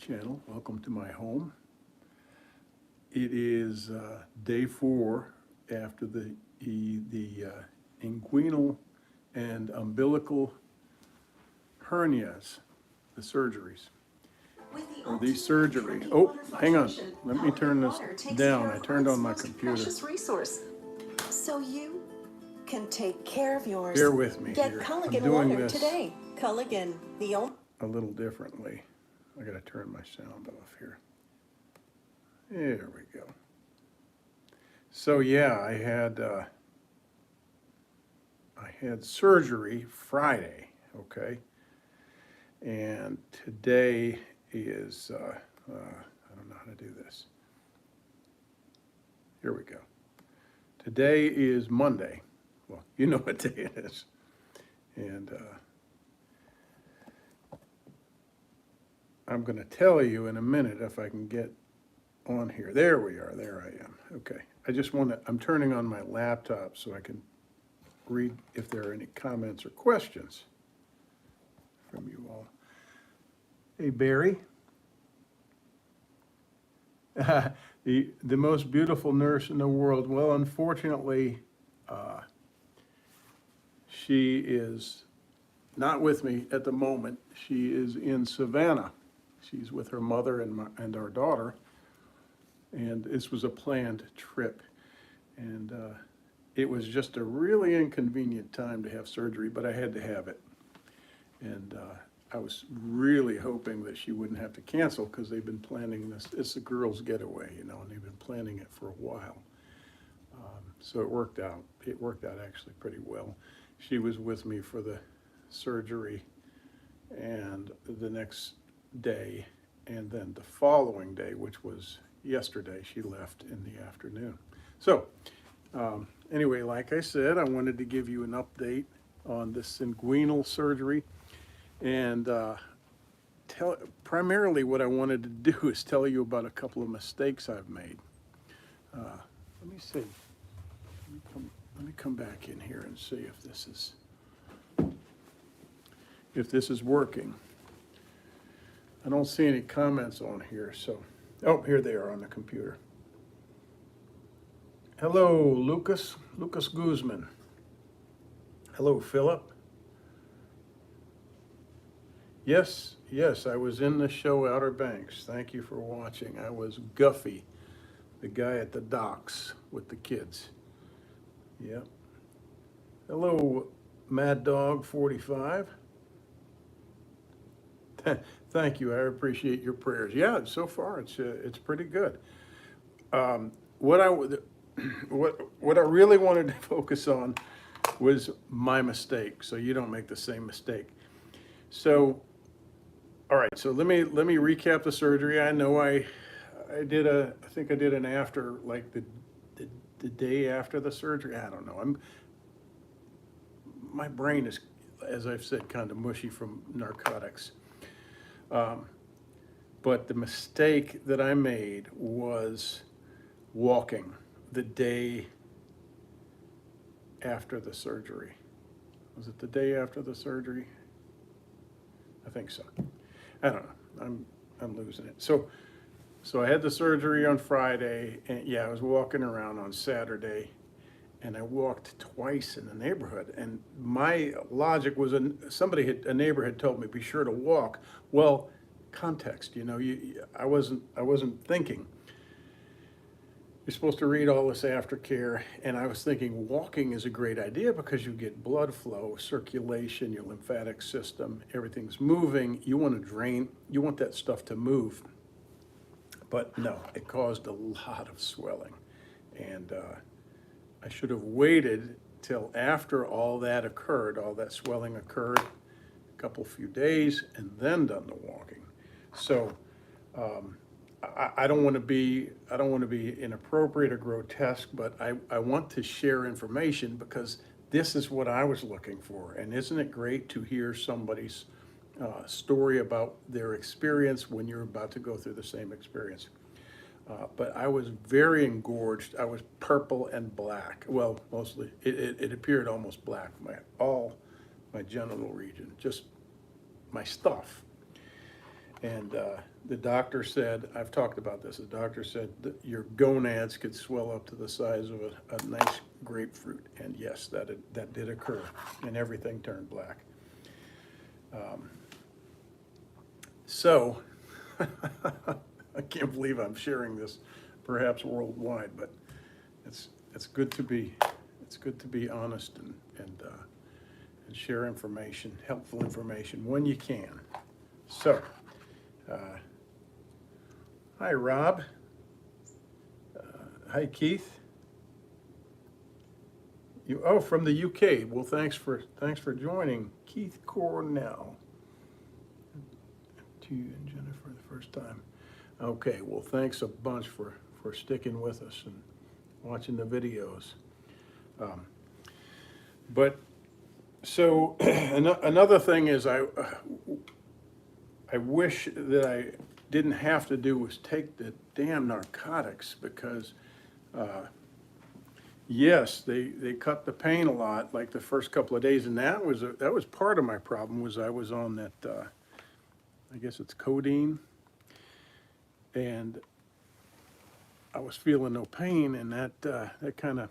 channel. Welcome to my home. It is day 4 after the inguinal and umbilical hernias, the surgeries. Or these surgery. Oh, hang on. Let me turn this down. I turned on my computer. Resource. So you can take care of yours. Bear with me Get here. Culligan I'm doing water this today. Culligan, the only a little differently. I gotta turn my sound off here. There we go. So yeah, I had surgery Friday, okay? And today is, I don't know how to do this. Here we go. Today is Monday. Well, you know what day it is. And I'm going to tell you in a minute if I can get on here. There we are. There I am. Okay. I just want to, I'm turning on my laptop so I can read if there are any comments or questions from you all. Hey, Barry. The most beautiful nurse in the world. Well, unfortunately, she is not with me at the moment. She is in Savannah. She's with her mother and our daughter. And this was a planned trip. And it was just a really inconvenient time to have surgery, but I had to have it. And I was really hoping that she wouldn't have to cancel because they've been planning this. It's a girls' getaway, you know, and they've been planning it for a while. So it worked out. It worked out actually pretty well. She was with me for the surgery and the next day, and then the following day, which was yesterday, she left in the afternoon. So anyway, like I said, I wanted to give you an update on this inguinal surgery. And primarily what I wanted to do is tell you about a couple of mistakes I've made. Let me see. Let me come back in here and see if this is working. I don't see any comments on here, so oh, here they are on the computer. Hello, Lucas Guzman. Hello, Philip. Yes, I was in the show Outer Banks. Thank you for watching. I was Guffy, the guy at the docks with the kids. Yep. Hello, Mad Dog 45. Thank you. I appreciate your prayers. Yeah, so far it's pretty good. What I really wanted to focus on was my mistake, so you don't make the same mistake. So, all right. So let me recap the surgery. I know I think I did an after, like the day after the surgery. I don't know. My brain is, as I've said, kind of mushy from narcotics. But the mistake that I made was walking the day after the surgery. Was it the day after the surgery? I think so. I don't know. I'm losing it. So I had the surgery on Friday, and yeah, I was walking around on Saturday, and I walked twice in the neighborhood. And my logic was, a neighbor had told me, be sure to walk. Well, context, you know, I wasn't thinking. You're supposed to read all this aftercare, and I was thinking walking is a great idea because you get blood flow, circulation, your lymphatic system, everything's moving. You want to drain, you want that stuff to move. But no, it caused a lot of swelling. And I should have waited till after all that occurred, all that swelling occurred, a few days, and then done the walking. So I don't want to be inappropriate or grotesque, but I want to share information because this is what I was looking for. And isn't it great to hear somebody's story about their experience when you're about to go through the same experience? But I was very engorged. I was purple and black. Well, mostly it appeared almost black. My genital region, just my stuff. And the doctor said, I've talked about this, the doctor said that your gonads could swell up to the size of a nice grapefruit. And yes, that did occur, and everything turned black. So, I can't believe I'm sharing this, perhaps worldwide, but it's good to be honest and share information, helpful information when you can. So, hi Rob. Hi Keith. From the UK. Well, thanks for joining, Keith Cornell. To you and Jennifer the first time. Okay, well, thanks a bunch for sticking with us and watching the videos. But so another thing is I wish that I didn't have to do was take the damn narcotics, because yes, they cut the pain a lot, like the first couple of days, and that was part of my problem. Was I was on that I guess it's codeine, and I was feeling no pain, and that kind of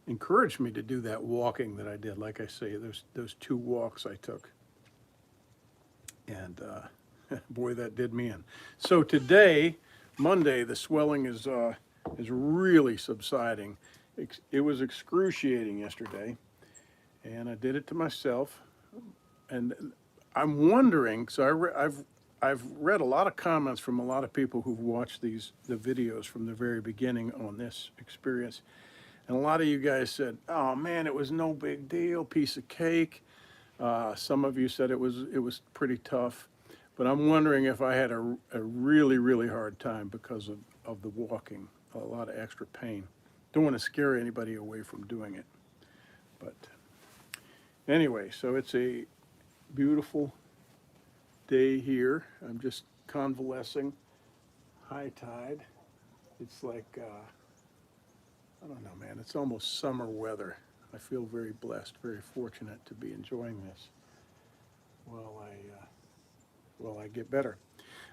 encouraged me to do that walking that I did. Like I say, those 2 walks I took, and boy, that did me in. So today, Monday, the swelling is really subsiding. It was excruciating yesterday, and I did it to myself. And I'm wondering, so I've read a lot of comments from a lot of people who've watched the videos from the very beginning on this experience. And a lot of you guys said, oh man, it was no big deal, piece of cake. Some of you said it was pretty tough. But I'm wondering if I had a really, really hard time because of the walking, a lot of extra pain. Don't want to scare anybody away from doing it. But anyway, so it's a beautiful day here. I'm just convalescing. High tide. It's like, I don't know, man, it's almost summer weather. I feel very blessed, very fortunate to be enjoying this while I get better.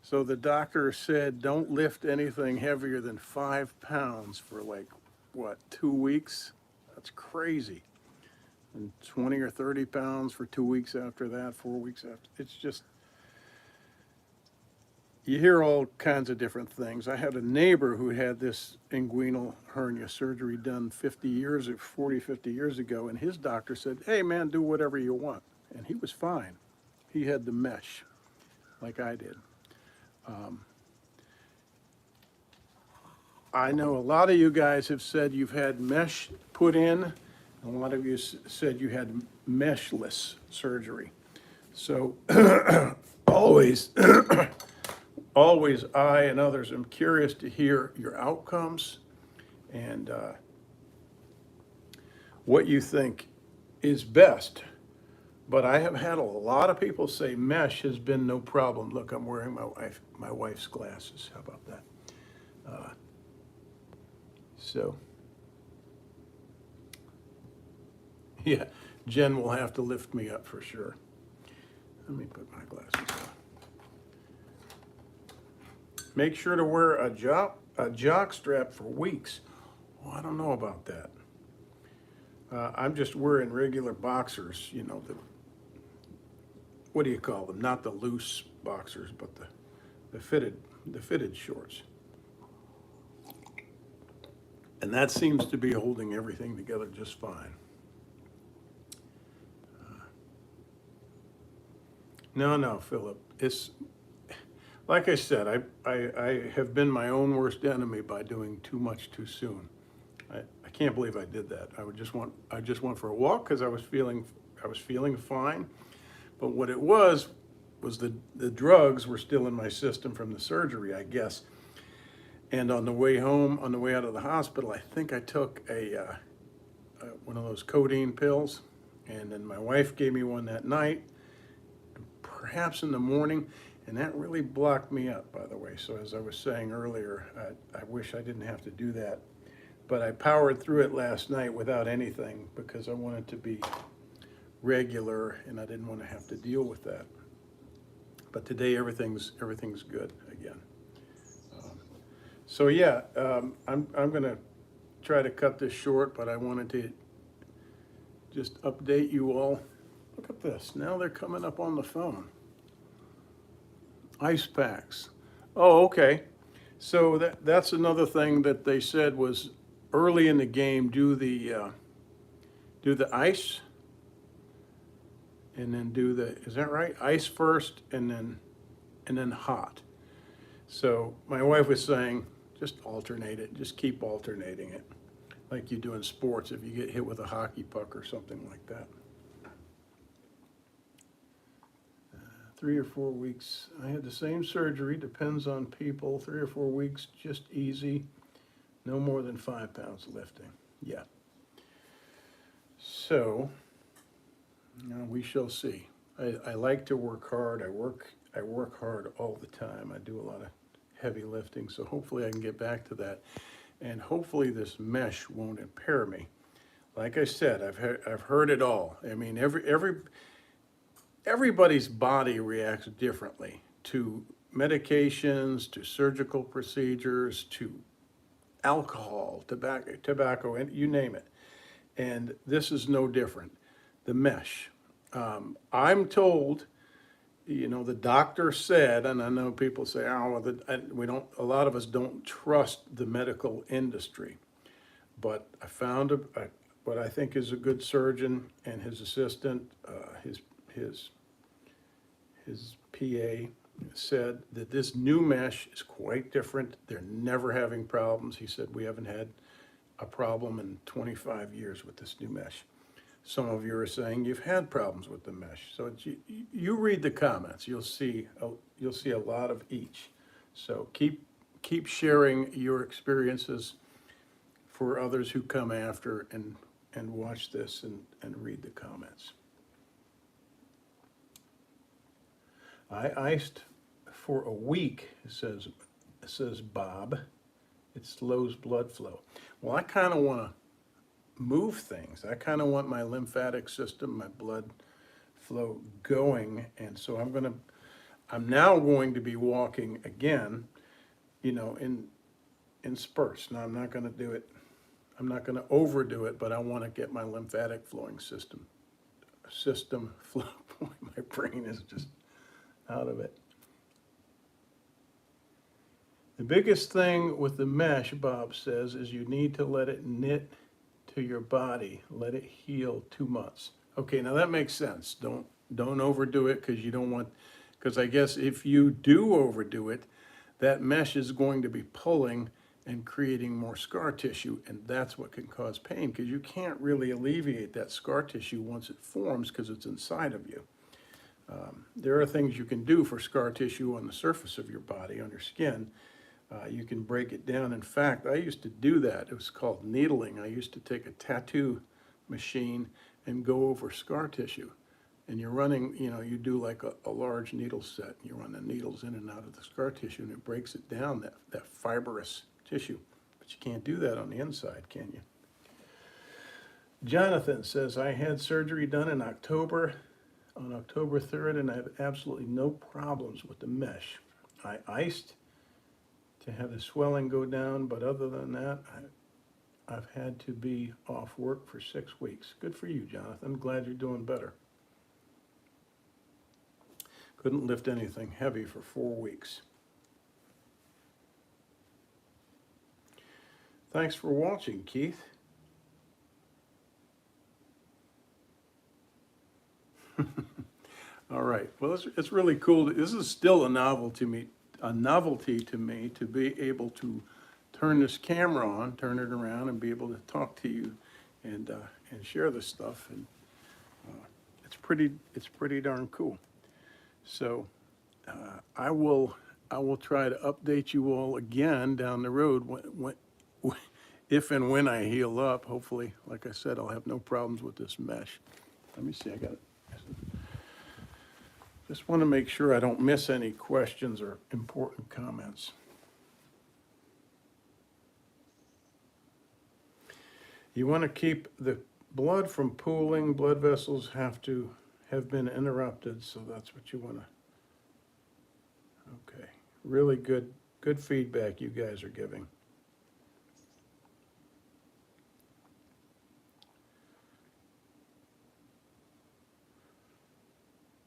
So the doctor said, don't lift anything heavier than 5 pounds for like, what, 2 weeks? That's crazy. And 20 or 30 pounds for 2 weeks after that, 4 weeks after. It's just, you hear all kinds of different things. I had a neighbor who had this inguinal hernia surgery done 50 years ago, and his doctor said, hey man, do whatever you want. And he was fine. He had the mesh, like I did. I know a lot of you guys have said you've had mesh put in, and a lot of you said you had meshless surgery. So always, always I and others am curious to hear your outcomes and what you think is best. But I have had a lot of people say mesh has been no problem. Look, I'm wearing my wife's glasses. How about that? So, yeah, Jen will have to lift me up for sure. Let me put my glasses on. Make sure to wear a jock strap for weeks. Well, I don't know about that. I'm just wearing regular boxers, you know, what do you call them? Not the loose boxers, but the fitted shorts. And that seems to be holding everything together just fine. No, Philip. It's like I said, I have been my own worst enemy by doing too much too soon. I can't believe I did that. I just went for a walk because I was feeling fine. But what it was the drugs were still in my system from the surgery, I guess. And on the way home, on the way out of the hospital, I think I took one of those codeine pills, and then my wife gave me one that night, perhaps in the morning, and that really blocked me up, by the way. So as I was saying earlier, I wish I didn't have to do that. But I powered through it last night without anything because I wanted to be regular and I didn't want to have to deal with that. But today, everything's good again. So yeah, I'm gonna try to cut this short, but I wanted to just update you all. Look at this, now they're coming up on the phone. Ice packs. Oh, okay. So that's another thing that they said was early in the game, do the ice and then do the, is that right? Ice first and then hot. So my wife was saying, just alternate it, just keep alternating it, like you do in sports if you get hit with a hockey puck or something like that. 3 or 4 weeks. I had the same surgery, depends on people. 3 or 4 weeks, just easy. No more than 5 pounds lifting. Yeah. So, we shall see. I like to work hard. I work hard all the time. I do a lot of heavy lifting, so hopefully I can get back to that. And hopefully this mesh won't impair me. Like I said, I've heard it all. I mean, everybody's body reacts differently to medications, to surgical procedures, to alcohol, tobacco, and you name it. And this is no different. The mesh. I'm told, the doctor said, and I know people say, oh, well, we don't. A lot of us don't trust the medical industry, but I found what I think is a good surgeon and his assistant, his PA said that this new mesh is quite different. They're never having problems. He said, we haven't had a problem in 25 years with this new mesh. Some of you are saying you've had problems with the mesh. So you read the comments, you'll see a lot of each. So keep sharing your experiences for others who come after and watch this and read the comments. I iced for a week, says Bob. It slows blood flow. Well, I kind of want to move things. I kind of want my lymphatic system, my blood flow going, and so I'm now going to be walking again, in spurts. Now I'm not going to do it. I'm not going to overdo it, but I want to get my lymphatic flowing system flow. My brain is just out of it. The biggest thing with the mesh, Bob says, is you need to let it knit to your body. Let it heal 2 months. Okay, now that makes sense. Don't overdo it because I guess if you do overdo it, that mesh is going to be pulling and creating more scar tissue, and that's what can cause pain because you can't really alleviate that scar tissue once it forms because it's inside of you. There are things you can do for scar tissue on the surface of your body, on your skin. You can break it down. In fact, I used to do that. It was called needling. I used to take a tattoo machine and go over scar tissue. And you're running, you do like a large needle set. You run the needles in and out of the scar tissue, and it breaks it down, that fibrous tissue. But you can't do that on the inside, can you? Jonathan says, I had surgery done on October 3rd, and I have absolutely no problems with the mesh. I iced to have the swelling go down, but other than that, I've had to be off work for 6 weeks. Good for you, Jonathan. Glad you're doing better. Couldn't lift anything heavy for 4 weeks. Thanks for watching, Keith. All right. Well, it's really cool. This is still a novelty to me to be able to turn this camera on, turn it around, and be able to talk to you and share this stuff. And it's pretty darn cool. So I will try to update you all again down the road if and when I heal up. Hopefully, like I said, I'll have no problems with this mesh. Let me see. I got it. Just want to make sure I don't miss any questions or important comments. You want to keep the blood from pooling. Blood vessels have to have been interrupted, so that's what you want to Okay, really good feedback you guys are giving.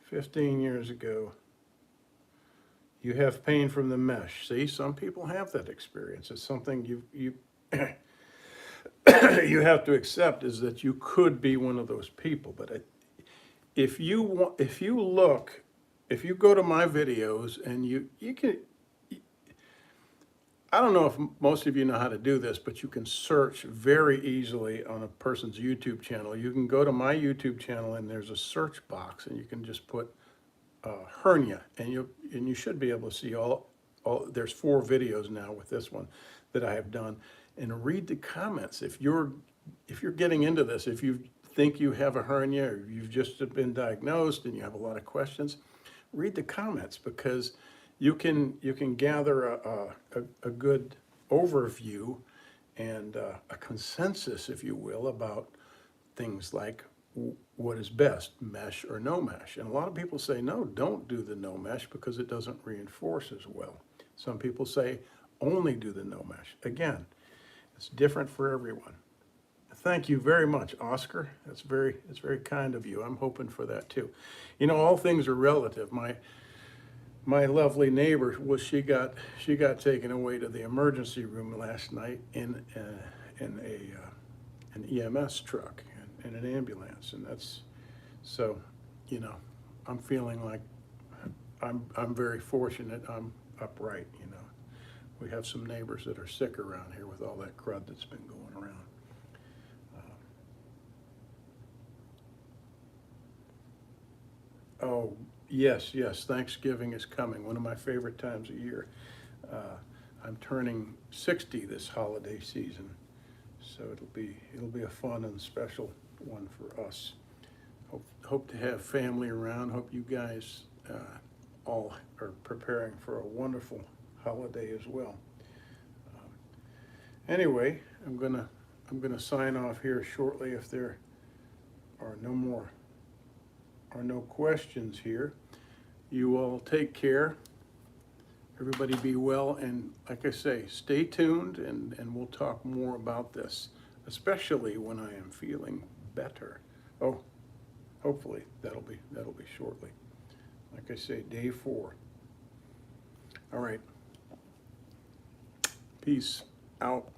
"15 years ago, you have pain from the mesh." See, some people have that experience. It's something you you have to accept, is that you could be one of those people. But if you want, if you look, if you go to my videos and you can, I don't know if most of you know how to do this, but you can search very easily on a person's YouTube channel. You can go to my YouTube channel and there's a search box, and you can just put hernia, and you should be able to see all. There's 4 videos now with this one that I have done, and read the comments. If you're getting into this, if you think you have a hernia, or you've just been diagnosed and you have a lot of questions, read the comments, because you can gather a good overview and a consensus, if you will, about things like what is best, mesh or no mesh. And a lot of people say, no, don't do the no mesh because it doesn't reinforce as well. Some people say only do the no mesh. Again, it's different for everyone. Thank you very much, Oscar. It's very kind of you. I'm hoping for that too. You know, all things are relative. My lovely neighbor she got taken away to the emergency room last night in an EMS truck and an ambulance, and that's, so, you know, I'm feeling like I'm very fortunate. I'm upright, you know. We have some neighbors that are sick around here with all that crud that's been going around. Oh, yes, Thanksgiving is coming, one of my favorite times of year. I'm turning 60 this holiday season, so it'll be a fun and special one for us. Hope to have family around. Hope you guys all are preparing for a wonderful holiday as well. Anyway, I'm gonna sign off here shortly if there are no questions here. You all take care. Everybody be well, and like I say, stay tuned, and we'll talk more about this, especially when I am feeling better. Oh, hopefully that'll be shortly. Like I say, day 4. All right. Peace out.